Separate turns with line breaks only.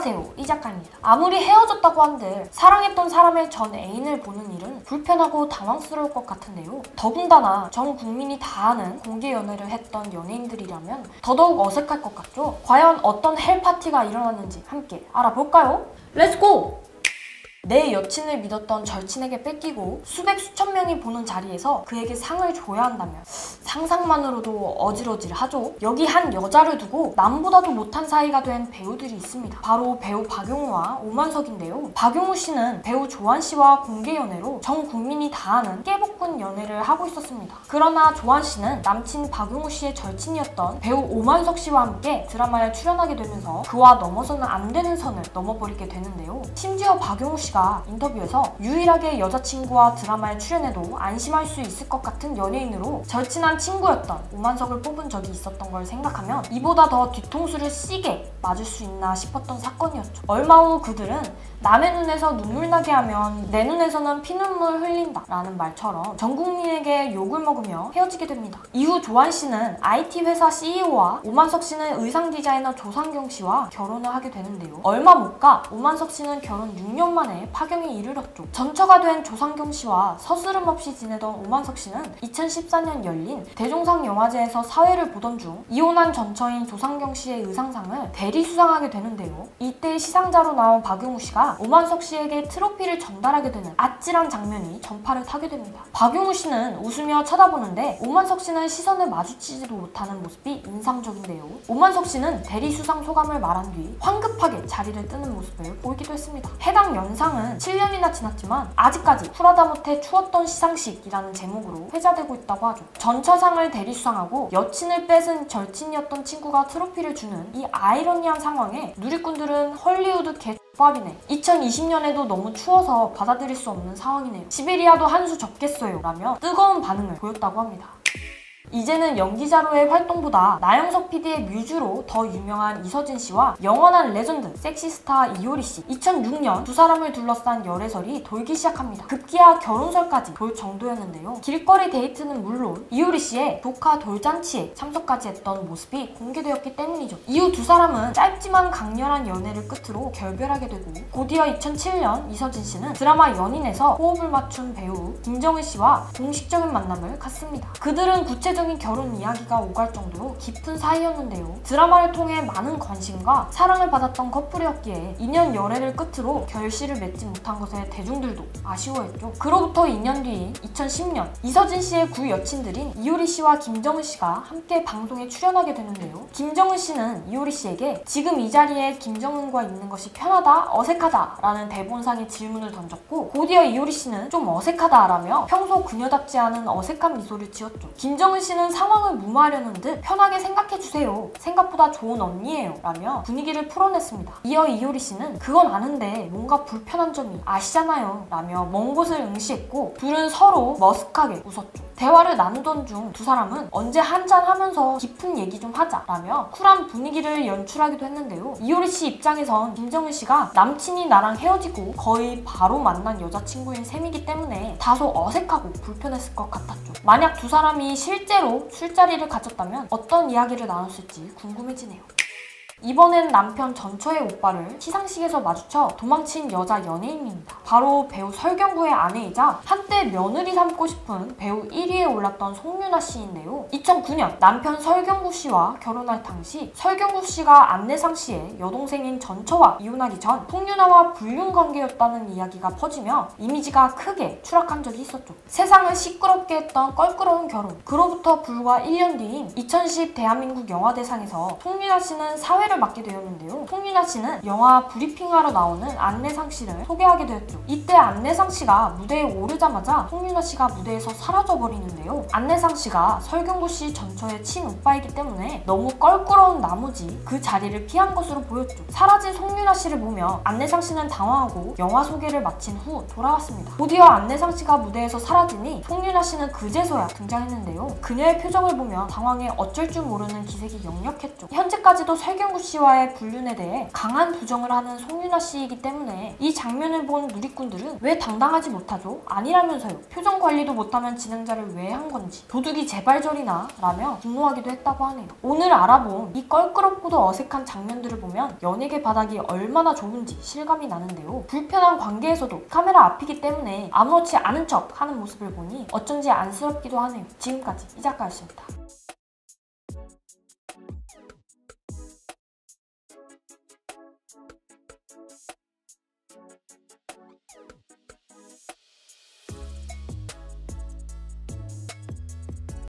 안녕하세요, 이 작가입니다. 아무리 헤어졌다고 한들 사랑했던 사람의 전 애인을 보는 일은 불편하고 당황스러울 것 같은데요. 더군다나 전 국민이 다 아는 공개 연애를 했던 연예인들이라면 더더욱 어색할 것 같죠? 과연 어떤 헬파티가 일어났는지 함께 알아볼까요? 렛츠고! 내 여친을 믿었던 절친에게 뺏기고 수백 수천 명이 보는 자리에서 그에게 상을 줘야 한다면 상상만으로도 어질어질하죠. 여기 한 여자를 두고 남보다도 못한 사이가 된 배우들이 있습니다. 바로 배우 박용우와 오만석인데요. 박용우 씨는 배우 조한 씨와 공개 연애로 전 국민이 다 아는 깨복군 연애를 하고 있었습니다. 그러나 조한 씨는 남친 박용우 씨의 절친이었던 배우 오만석 씨와 함께 드라마에 출연하게 되면서 그와 넘어서는 안 되는 선을 넘어버리게 되는데요. 심지어 박용우 씨가 인터뷰에서 유일하게 여자친구와 드라마에 출연해도 안심할 수 있을 것 같은 연예인으로 절친한 친구였던 오만석을 뽑은 적이 있었던 걸 생각하면 이보다 더 뒤통수를 시게 맞을 수 있나 싶었던 사건이었죠. 얼마 후 그들은 남의 눈에서 눈물 나게 하면 내 눈에서는 피눈물 흘린다 라는 말처럼 전 국민에게 욕을 먹으며 헤어지게 됩니다. 이후 조한 씨는 IT 회사 CEO와 오만석 씨는 의상 디자이너 조상경 씨와 결혼을 하게 되는데요. 얼마 못 가 오만석 씨는 결혼 6년 만에 파경에 이르렀죠. 전처가 된 조상경 씨와 서스름 없이 지내던 오만석 씨는 2014년 열린 대종상 영화제에서 사회를 보던 중 이혼한 전처인 조상경 씨의 의상상을 대리 수상하게 되는데요. 이때 시상자로 나온 박용우 씨가 오만석 씨에게 트로피를 전달하게 되는 아찔한 장면이 전파를 타게 됩니다. 박용우 씨는 웃으며 쳐다보는데 오만석 씨는 시선을 마주치지도 못하는 모습이 인상적인데요. 오만석 씨는 대리 수상 소감을 말한 뒤 황급하게 자리를 뜨는 모습을 보이기도 했습니다. 해당 영상은 7년이나 지났지만 아직까지 쿨하다 못해 추웠던 시상식이라는 제목으로 회자되고 있다고 하죠. 전처상을 대리 수상하고 여친을 뺏은 절친이었던 친구가 트로피를 주는 이 아이러니한 상황에 누리꾼들은 헐리우드 개밥이네. 2020년에도 너무 추워서 받아들일 수 없는 상황이네요. 시베리아도 한 수 적겠어요 라며 뜨거운 반응을 보였다고 합니다. 이제는 연기자로의 활동보다 나영석 PD의 뮤즈로 더 유명한 이서진 씨와 영원한 레전드 섹시스타 이효리 씨. 2006년 두 사람을 둘러싼 열애설이 돌기 시작합니다. 급기야 결혼설까지 돌 정도였는데요. 길거리 데이트는 물론 이효리 씨의 조카 돌잔치에 참석까지 했던 모습이 공개되었기 때문이죠. 이후 두 사람은 짧지만 강렬한 연애를 끝으로 결별하게 되고 곧이어 2007년 이서진 씨는 드라마 연인에서 호흡을 맞춘 배우 김정은 씨와 공식적인 만남을 갖습니다. 그들은 구체적인 결혼 이야기가 오갈 정도로 깊은 사이였는데요. 드라마를 통해 많은 관심과 사랑을 받았던 커플이었기에 2년 열애를 끝으로 결실을 맺지 못한 것에 대중들도 아쉬워했죠. 그로부터 2년 뒤인 2010년 이서진 씨의 구 여친들인 이효리 씨와 김정은 씨가 함께 방송에 출연하게 되는데요. 김정은 씨는 이효리 씨에게 지금 이 자리에 김정은과 있는 것이 편하다, 어색하다 라는 대본상의 질문을 던졌고 곧이어 이효리 씨는 좀 어색하다 라며 평소 그녀답지 않은 어색한 미소를 지었죠. 김정은 씨는 상황을 무마하려는 듯 편하게 생각해주세요. 생각보다 좋은 언니예요. 라며 분위기를 풀어냈습니다. 이어 이효리 씨는 그건 아는데 뭔가 불편한 점이 아시잖아요. 라며 먼 곳을 응시했고 둘은 서로 머쓱하게 웃었죠. 대화를 나누던 중 두 사람은 언제 한잔 하면서 깊은 얘기 좀 하자 라며 쿨한 분위기를 연출하기도 했는데요. 이효리 씨 입장에선 김정은 씨가 남친이 나랑 헤어지고 거의 바로 만난 여자친구인 셈이기 때문에 다소 어색하고 불편했을 것 같았죠. 만약 두 사람이 실제로 술자리를 가졌다면 어떤 이야기를 나눴을지 궁금해지네요. 이번엔 남편 전처의 오빠를 시상식에서 마주쳐 도망친 여자 연예인입니다. 바로 배우 설경구의 아내이자 한때 며느리 삼고 싶은 배우 1위에 올랐던 송윤아 씨인데요. 2009년 남편 설경구 씨와 결혼할 당시 설경구 씨가 안내상 씨의 여동생인 전처와 이혼하기 전 송윤아와 불륜 관계였다는 이야기가 퍼지며 이미지가 크게 추락한 적이 있었죠. 세상을 시끄럽게 했던 껄끄러운 결혼. 그로부터 불과 1년 뒤인 2010 대한민국 영화대상에서 송윤아 씨는 사회 를 맡게 되었는데요. 송윤아 씨는 영화 브리핑하러 나오는 안내상 씨를 소개하게 되었죠. 이때 안내상 씨가 무대에 오르자마자 송윤아 씨가 무대에서 사라져버리는데요. 안내상 씨가 설경구 씨 전처의 친오빠이기 때문에 너무 껄끄러운 나머지 그 자리를 피한 것으로 보였죠. 사라진 송윤아 씨를 보며 안내상 씨는 당황하고 영화 소개를 마친 후 돌아왔습니다. 곧이어 안내상 씨가 무대에서 사라지니 송윤아 씨는 그제서야 등장했는데요. 그녀의 표정을 보며 당황해 어쩔 줄 모르는 기색이 역력했죠. 현재까지도 설경구 송영구 씨와의 불륜에 대해 강한 부정을 하는 송윤아 씨이기 때문에 이 장면을 본 누리꾼들은 왜 당당하지 못하죠? 아니라면서요. 표정 관리도 못하면 진행자를 왜 한 건지 도둑이 제발저리나 라며 분노하기도 했다고 하네요. 오늘 알아본 이 껄끄럽고도 어색한 장면들을 보면 연예계 바닥이 얼마나 좁은지 실감이 나는데요. 불편한 관계에서도 카메라 앞이기 때문에 아무렇지 않은 척 하는 모습을 보니 어쩐지 안쓰럽기도 하네요. 지금까지 이 작가였습니다.